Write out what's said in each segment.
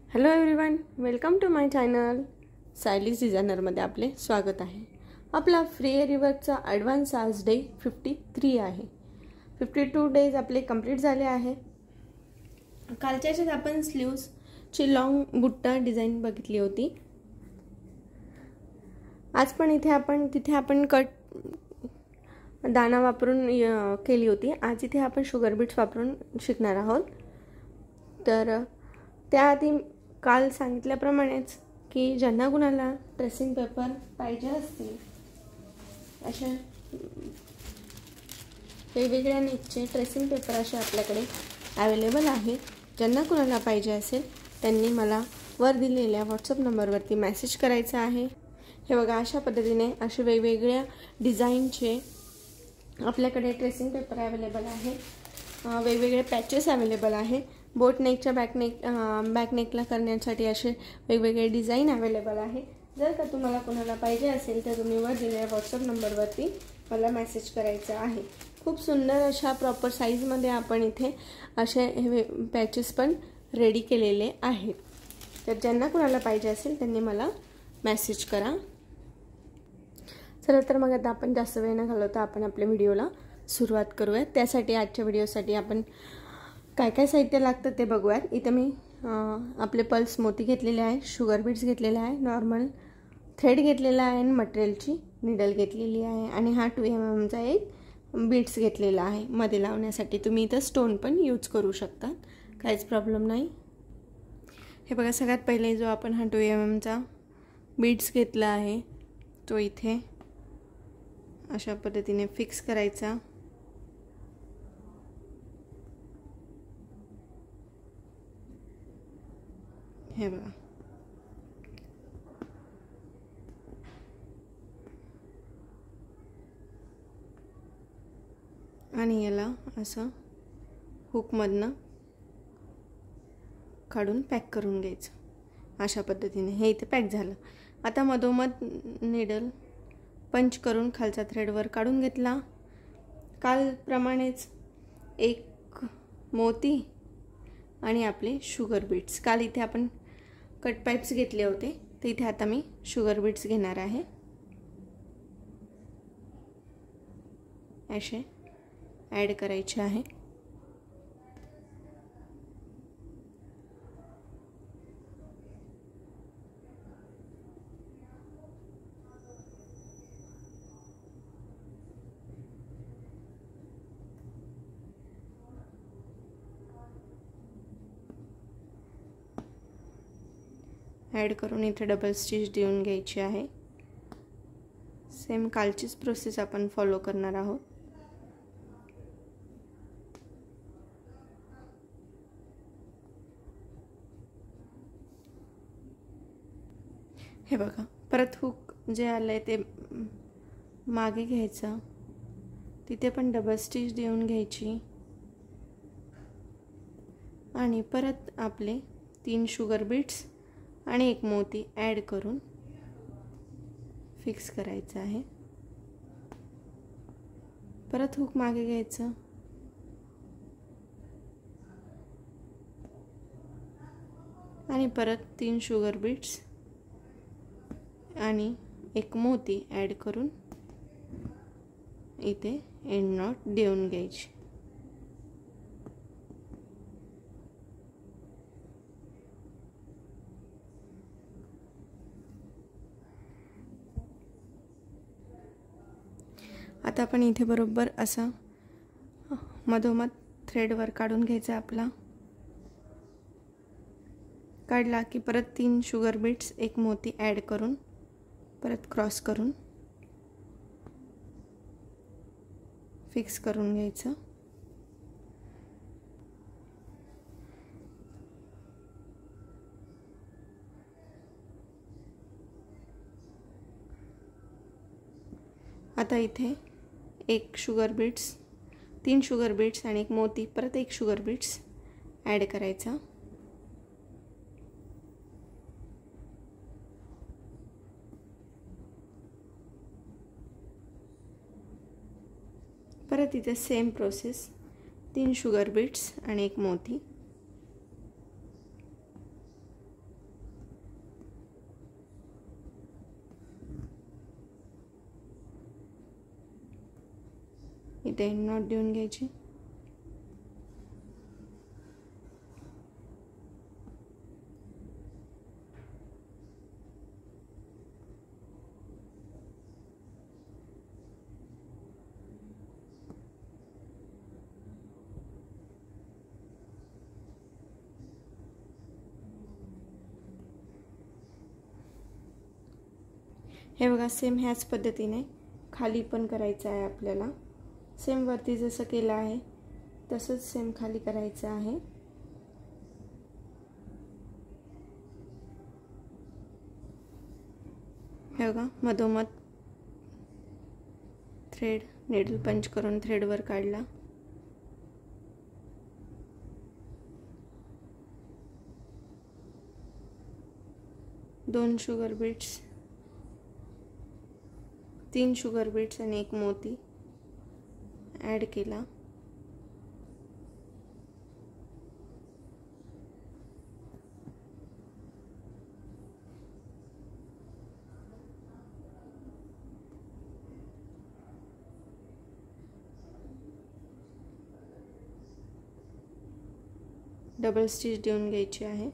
Hello everyone, welcome to my channel. सायलीज डिझायनरमध्ये आपले स्वागत आहे. आपला फ्री रिवर्कचा ॲडव्हान्स आज डे 53 आहे. 52 डेज आपले कंप्लीट झाले आहे. कालच्याच आपण स्लीव्सची लॉंग बुट्टा डिझाईन बघितली होती. आज पण तिथे आपण कट दाना वापरून केली होती. आज इथे आपण शुगर बीट्स वापरून शिकणार आहोत. तर त्याआधी काल सांगितल्याप्रमाणेच की ज्यांना कुणाला ट्रेसिंग पेपर पाहिजे असतील अशा वेगवेगळ्या नीटचे ट्रेसिंग पेपर असे आपल्याकडे अवेलेबल आहे. ज्यांना कुणाला पाहिजे असेल त्यांनी मला वर दिलेल्या व्हॉट्सअप नंबरवरती मेसेज करायचा आहे. हे बघा, अशा पद्धतीने असे वेगवेगळ्या डिझाईनचे आपल्याकडे ट्रेसिंग पेपर अवेलेबल आहे. वेगवेगळे पॅचेस अवेलेबल आहे. बोट नेकच्या बॅक नेकला करण्यासाठी असे वेगवेगळे डिझाईन अवेलेबल आहे. जर का तुम्हाला कोणाला पाहिजे असेल तर तुम्ही वर दिलेल्या व्हॉट्सअप नंबरवरती मला मेसेज करायचा आहे. खूप सुंदर अशा प्रॉपर साईजमध्ये आपण इथे असे हे पॅचेस पण रेडी केलेले आहेत. तर ज्यांना कोणाला पाहिजे असेल त्यांनी मला मेसेज करा. चला तर मग आता आपण जास्त वेळ न घालवता आपण आपल्या व्हिडिओला सुरुवात करूयात. त्यासाठी आजच्या व्हिडिओसाठी आपण काय काय साहित्य लागतं ते बघूयात. इथे मी आपले पल्स मोती घेतलेले आहे, शुगर बीट्स घेतलेले आहे, नॉर्मल थ्रेड घेतलेला आहे आणि मटेरियलची निडल घेतलेली आहे आणि हा 2 mm एक बीट्स घेतलेला आहे मध्ये लावण्यासाठी. तुम्ही इथं स्टोन पण यूज करू शकता, काहीच प्रॉब्लेम नाही. हे बघा, सगळ्यात पहिले जो आपण हा 2 mm बीट्स घेतला आहे तो इथे अशा पद्धतीने फिक्स करायचा. हे बघा, आणि याला असं हुकमधनं काढून पॅक करून घ्यायचं अशा पद्धतीने. हे इथे पॅक झालं. आता मधोमध निडल पंच करून खालचा थ्रेडवर काढून घेतला. कालप्रमाणेच एक मोती आणि आपले शुगर बीट्स. काल इथे आपण कट पाईप्स घेतले होते, तर इथे आता मी शुगर बीट्स घेणार आहे. असे ॲड करायचे आहे. ॲड करून इथे डबल स्टिच देऊन घ्यायची आहे. सेम कालचीच प्रोसेस आपण फॉलो करणार आहोत. हे बघा, परत हुक जे आलंय ते मागे घ्यायचं, तिथे पण डबल स्टिच देऊन घ्यायची आणि परत आपले 3 शुगर बीट्स आणि एक मोती ॲड करून फिक्स करायचं आहे. परत हुक मागे घ्यायचं आणि परत 3 शुगर बीट्स आणि एक मोती ॲड करून इथे एंड नॉट देऊन घ्यायची. आता आपण इथे बरोबर असं मधोमध थ्रेडवर काढून घ्यायचा आपला. काढला की परत 3 शुगर बीट्स एक मोती ॲड करून परत क्रॉस करून फिक्स करून घ्यायचं. आता इथे एक शुगर बीट्स, 3 शुगर बीट्स आणि एक मोती, परत एक शुगर बीट्स ॲड करायचा. परत इथे सेम प्रोसेस, 3 शुगर बीट्स आणि एक मोती इथे एंड नॉट देऊन घ्यायची. हे बघा, सेम ह्याच पद्धतीने खाली पण करायचं आहे आपल्याला. सेम वरती जसं केलं आहे तसंच सेम खाली करायचं आहे. हे बघा, मधोमध थ्रेड नीडल पंच करून थ्रेडवर काढला. दोन शुगर बीट्स, 3 शुगर बीट्स आणि 1 मोती ॲड केला. डबल स्टिच देऊन घ्यायची आहे.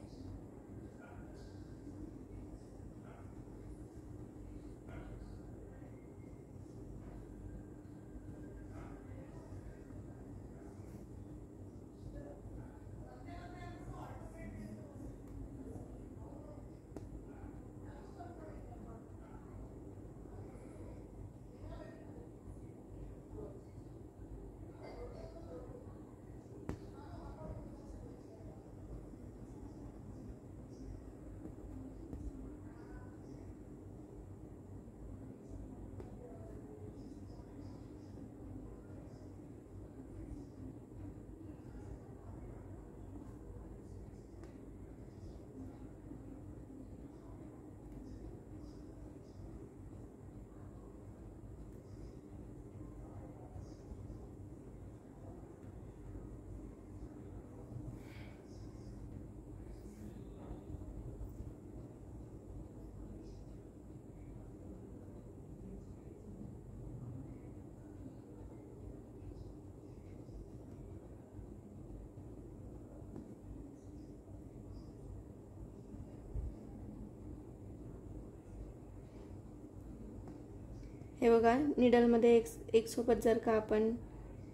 हे बघा, निडलमध्ये एक सोबत जर का आपण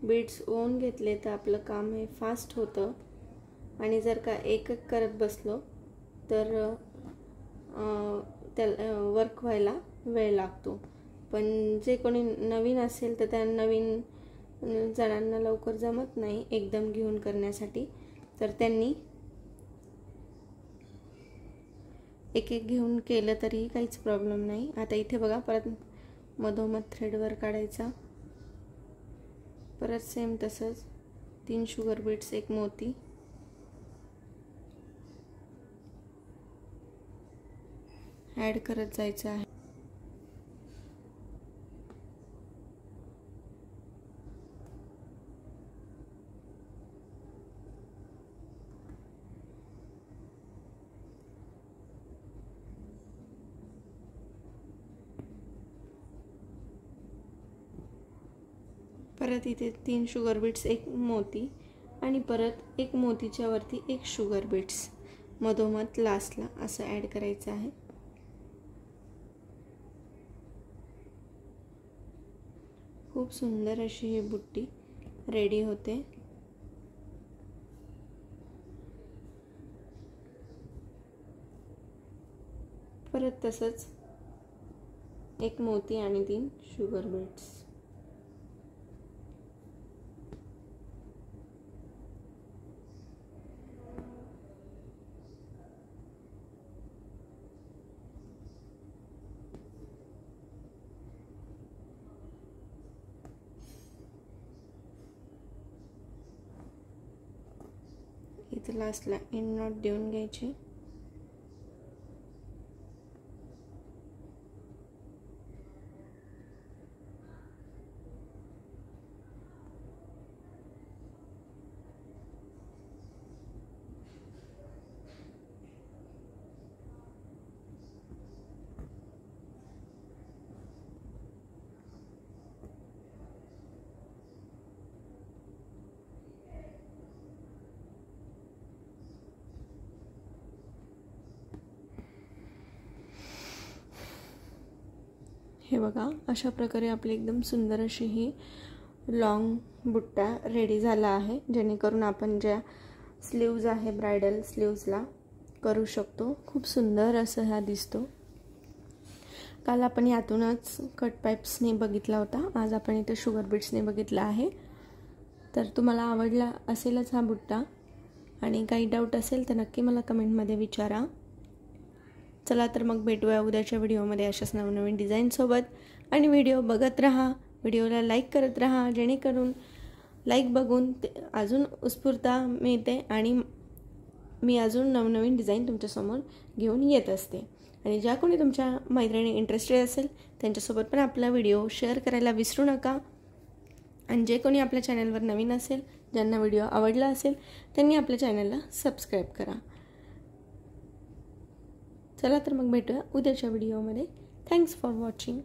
बीड्स ओवून घेतले तर आपलं काम हे फास्ट होतं. आणि जर का एक एक करत बसलो तर त्याला वर्क व्हायला वेळ लागतो. पण जे कोणी नवीन असेल तर त्या नवीन जणांना लवकर जमत नाही एकदम घेऊन करण्यासाठी, तर त्यांनी एक एक घेऊन केलं तरी काहीच प्रॉब्लेम नाही. आता इथे बघा, परत मधोमध थ्रेडवर काढायचा. परत सेम तसंच 3 शुगर बीट्स, 1 मोती ॲड करत जायचं आहे. परत इथे 3 शुगर बीट्स, 1 मोती आणि परत 1 मोतीच्या वरती 1 शुगर बीट्स मधोमध लास्टला असं ॲड करायचं आहे. खूप सुंदर अशी ही बुट्टी रेडी होते. परत तसंच 1 मोती आणि 3 शुगर बीट्स. इथे लास्टला एंड नॉट देऊन घ्यायचे. हे बघा अशा प्रकारे आपली एकदम सुंदर अशी ही लॉंग बुट्टा रेडी झाला आहे, जेणेकरून आपण ज्या स्लीव्ज आहे ब्रायडल स्लीव्जला करू शकतो. खूप सुंदर असं हा दिसतो. काल आपण यातूनच कट पाईप्सने बघितला होता, आज आपण इथे शुगर बीड्सने बघितला आहे. तर तुम्हाला आवडला असेलच हा बुट्टा, आणि काही डाऊट असेल तर नक्की मला कमेंटमध्ये विचारा. चला तर मग भेटूया उद्याच्या व्हिडिओमध्ये अशाच नवनवीन डिझाईनसोबत. आणि व्हिडिओ बघत राहा, व्हिडिओला लाईक करत राहा, जेणेकरून लाईक बघून अजून उत्स्फूर्तता मिळते आणि मी अजून नवनवीन डिझाईन तुमच्यासमोर घेऊन येत असते. आणि ज्या कोणी तुमच्या मैत्रिणी इंटरेस्टेड असेल त्यांच्यासोबत पण आपला व्हिडिओ शेअर करायला विसरू नका. आणि जे कोणी आपल्या चॅनलवर नवीन असेल, ज्यांना व्हिडिओ आवडला असेल, त्यांनी आपल्या चॅनलला सबस्क्राईब करा. चला तर मग भेटूया उद्याच्या व्हिडिओमध्ये. Thanks for watching.